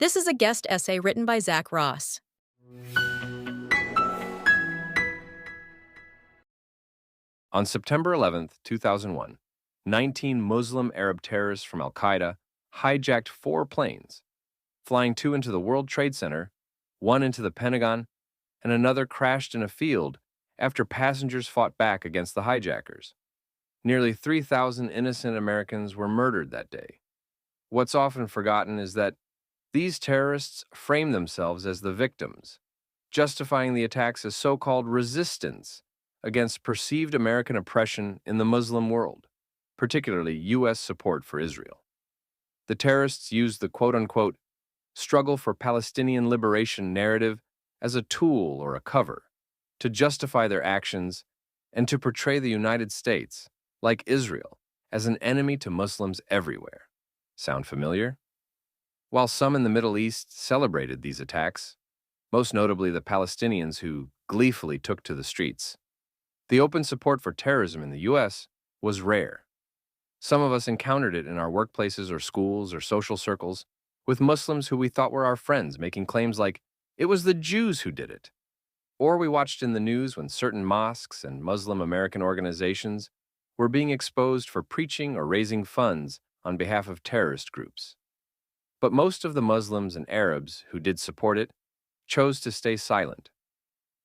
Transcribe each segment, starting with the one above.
This is a guest essay written by Zach Ross. On September 11, 2001, 19 Muslim Arab terrorists from al-Qaeda hijacked 4 planes, flying 2 into the World Trade Center, 1 into the Pentagon, and another crashed in a field after passengers fought back against the hijackers. Nearly 3,000 innocent Americans were murdered that day. What's often forgotten is that these terrorists frame themselves as the victims, justifying the attacks as so-called resistance against perceived American oppression in the Muslim world, particularly U.S. support for Israel. The terrorists used the quote-unquote struggle for Palestinian liberation narrative as a tool or a cover to justify their actions and to portray the United States, like Israel, as an enemy to Muslims everywhere. Sound familiar? While some in the Middle East celebrated these attacks, most notably the Palestinians who gleefully took to the streets, the open support for terrorism in the U.S. was rare. Some of us encountered it in our workplaces or schools or social circles with Muslims who we thought were our friends making claims like, it was the Jews who did it. Or we watched in the news when certain mosques and Muslim American organizations were being exposed for preaching or raising funds on behalf of terrorist groups. But most of the Muslims and Arabs who did support it chose to stay silent.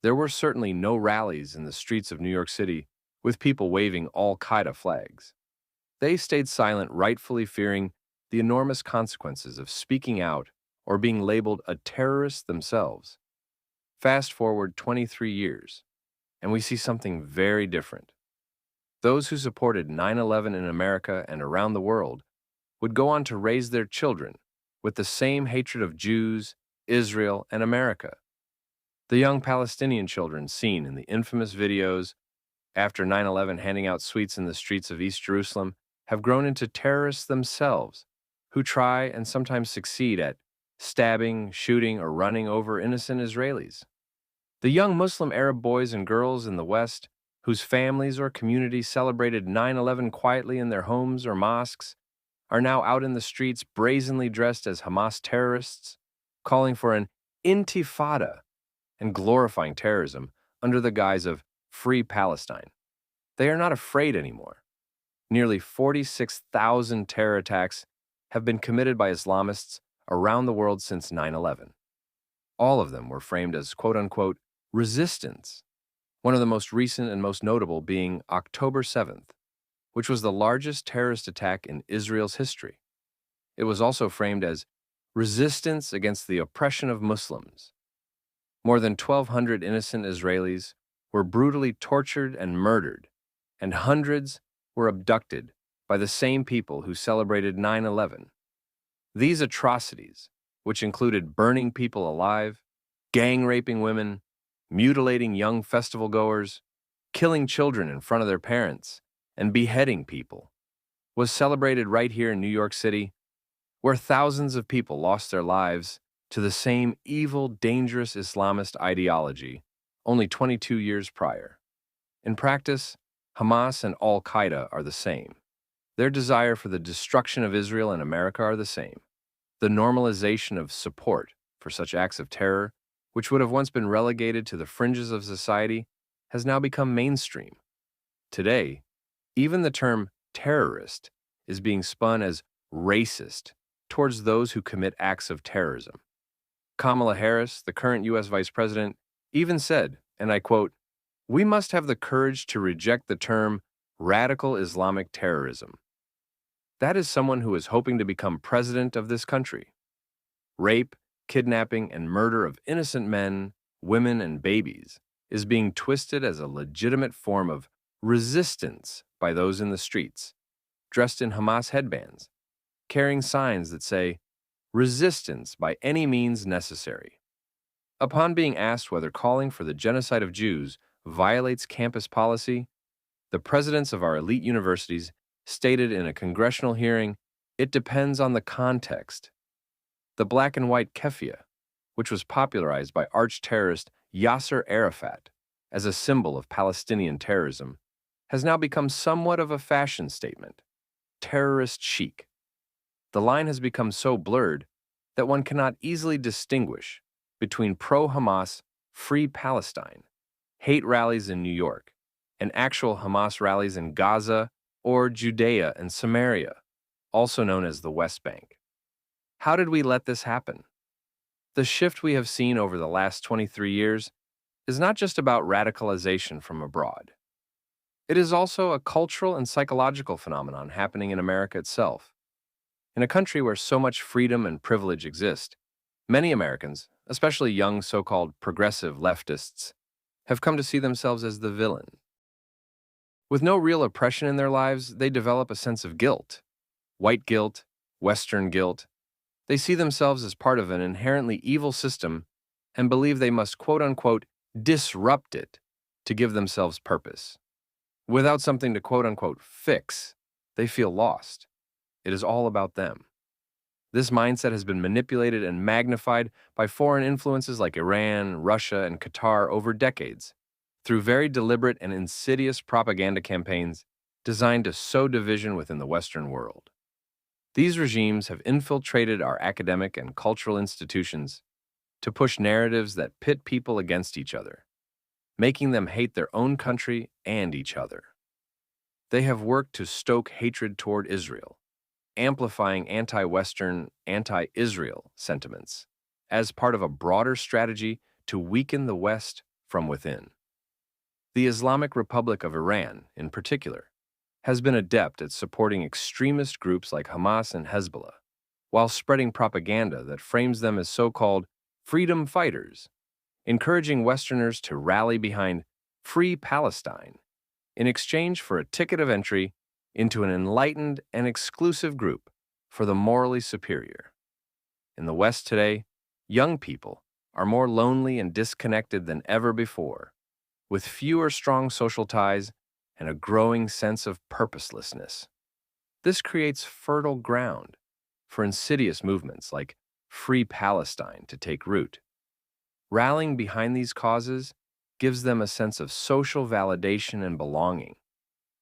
There were certainly no rallies in the streets of New York City with people waving al-Qaeda flags. They stayed silent, rightfully fearing the enormous consequences of speaking out or being labeled a terrorist themselves. Fast forward 23 years, and we see something very different. Those who supported 9/11 in America and around the world would go on to raise their children with the same hatred of Jews, Israel, and America. The young Palestinian children seen in the infamous videos after 9/11 handing out sweets in the streets of East Jerusalem have grown into terrorists themselves who try and sometimes succeed at stabbing, shooting, or running over innocent Israelis. The young Muslim Arab boys and girls in the West whose families or communities celebrated 9/11 quietly in their homes or mosques are now out in the streets brazenly dressed as Hamas terrorists, calling for an intifada and glorifying terrorism under the guise of Free Palestine. They are not afraid anymore. Nearly 46,000 terror attacks have been committed by Islamists around the world since 9/11. All of them were framed as quote-unquote resistance, one of the most recent and most notable being October 7th, which was the largest terrorist attack in Israel's history. It was also framed as resistance against the oppression of Muslims. More than 1,200 innocent Israelis were brutally tortured and murdered, and hundreds were abducted by the same people who celebrated 9/11. These atrocities, which included burning people alive, gang-raping women, mutilating young festival-goers, killing children in front of their parents, and beheading people, was celebrated right here in New York City, where thousands of people lost their lives to the same evil, dangerous Islamist ideology only 22 years prior. In practice, Hamas and al-Qaeda are the same. Their desire for the destruction of Israel and America are the same. The normalization of support for such acts of terror, which would have once been relegated to the fringes of society, has now become mainstream. Today, even the term terrorist is being spun as racist towards those who commit acts of terrorism. Kamala Harris, the current U.S. Vice President, even said, and I quote, "We must have the courage to reject the term radical Islamic terrorism." That is someone who is hoping to become president of this country. Rape, kidnapping, and murder of innocent men, women, and babies is being twisted as a legitimate form of resistance by those in the streets, dressed in Hamas headbands, carrying signs that say, "Resistance by any means necessary." Upon being asked whether calling for the genocide of Jews violates campus policy, the presidents of our elite universities stated in a congressional hearing, it depends on the context. The black and white keffiyeh, which was popularized by arch-terrorist Yasser Arafat as a symbol of Palestinian terrorism, has now become somewhat of a fashion statement. Terrorist chic. The line has become so blurred, that one cannot easily distinguish between pro-Hamas Free Palestine hate rallies in New York and actual Hamas rallies in Gaza or Judea and Samaria, also known as the West Bank. How did we let this happen? The shift we have seen over the last 23 years is not just about radicalization from abroad. It is also a cultural and psychological phenomenon happening in America itself. In a country where so much freedom and privilege exist, many Americans, especially young so-called progressive leftists, have come to see themselves as the villain. With no real oppression in their lives, they develop a sense of guilt. White guilt, Western guilt. They see themselves as part of an inherently evil system and believe they must quote-unquote disrupt it to give themselves purpose. Without something to quote-unquote fix, they feel lost. It is all about them. This mindset has been manipulated and magnified by foreign influences like Iran, Russia, and Qatar over decades, through very deliberate and insidious propaganda campaigns designed to sow division within the Western world. These regimes have infiltrated our academic and cultural institutions to push narratives that pit people against each other, making them hate their own country and each other. They have worked to stoke hatred toward Israel, amplifying anti-Western, anti-Israel sentiments as part of a broader strategy to weaken the West from within. The Islamic Republic of Iran, in particular, has been adept at supporting extremist groups like Hamas and Hezbollah, while spreading propaganda that frames them as so-called freedom fighters, encouraging Westerners to rally behind Free Palestine in exchange for a ticket of entry into an enlightened and exclusive group for the morally superior. In the West today, young people are more lonely and disconnected than ever before, with fewer strong social ties and a growing sense of purposelessness. This creates fertile ground for insidious movements like Free Palestine to take root. Rallying behind these causes gives them a sense of social validation and belonging,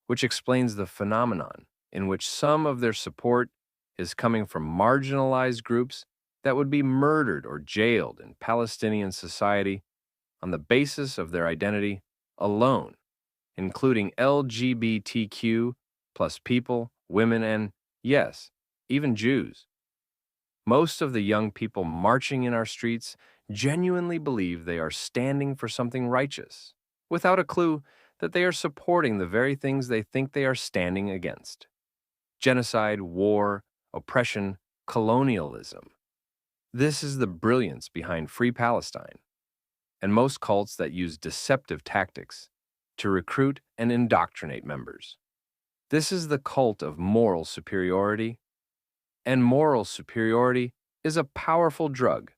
which explains the phenomenon in which some of their support is coming from marginalized groups that would be murdered or jailed in Palestinian society on the basis of their identity alone, including LGBTQ plus people, women, and, yes, even Jews. Most of the young people marching in our streets genuinely believe they are standing for something righteous, without a clue that they are supporting the very things they think they are standing against: genocide, war, oppression, colonialism. This is the brilliance behind Free Palestine, and most cults that use deceptive tactics to recruit and indoctrinate members. This is the cult of moral superiority, and moral superiority is a powerful drug,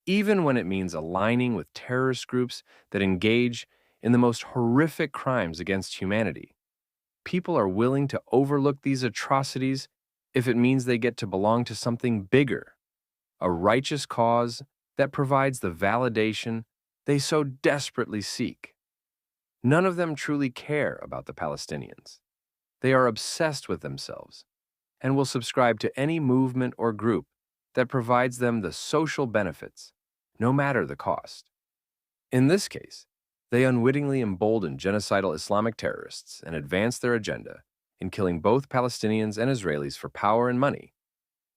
even when it means aligning with terrorist groups that engage in the most horrific crimes against humanity. People are willing to overlook these atrocities if it means they get to belong to something bigger, a righteous cause that provides the validation they so desperately seek. None of them truly care about the Palestinians. They are obsessed with themselves and will subscribe to any movement or group that provides them the social benefits, no matter the cost. In this case, they unwittingly embolden genocidal Islamic terrorists and advance their agenda in killing both Palestinians and Israelis for power and money,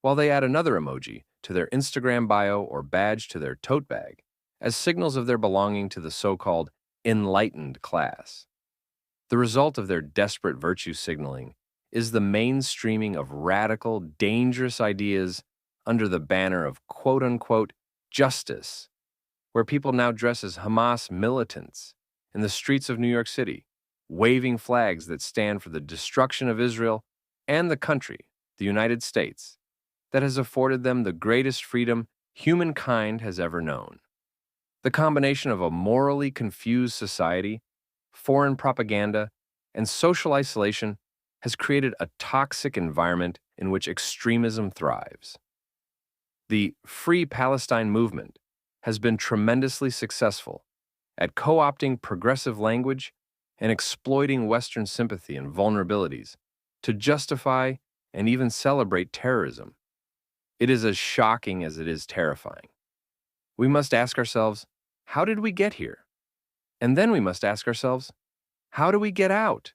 while they add another emoji to their Instagram bio or badge to their tote bag as signals of their belonging to the so-called enlightened class. The result of their desperate virtue signaling is the mainstreaming of radical, dangerous ideas under the banner of quote-unquote justice, where people now dress as Hamas militants in the streets of New York City, waving flags that stand for the destruction of Israel and the country, the United States, that has afforded them the greatest freedom humankind has ever known. The combination of a morally confused society, foreign propaganda, and social isolation has created a toxic environment in which extremism thrives. The Free Palestine movement has been tremendously successful at co-opting progressive language and exploiting Western sympathy and vulnerabilities to justify and even celebrate terrorism. It is as shocking as it is terrifying. We must ask ourselves, how did we get here? And then we must ask ourselves, how do we get out?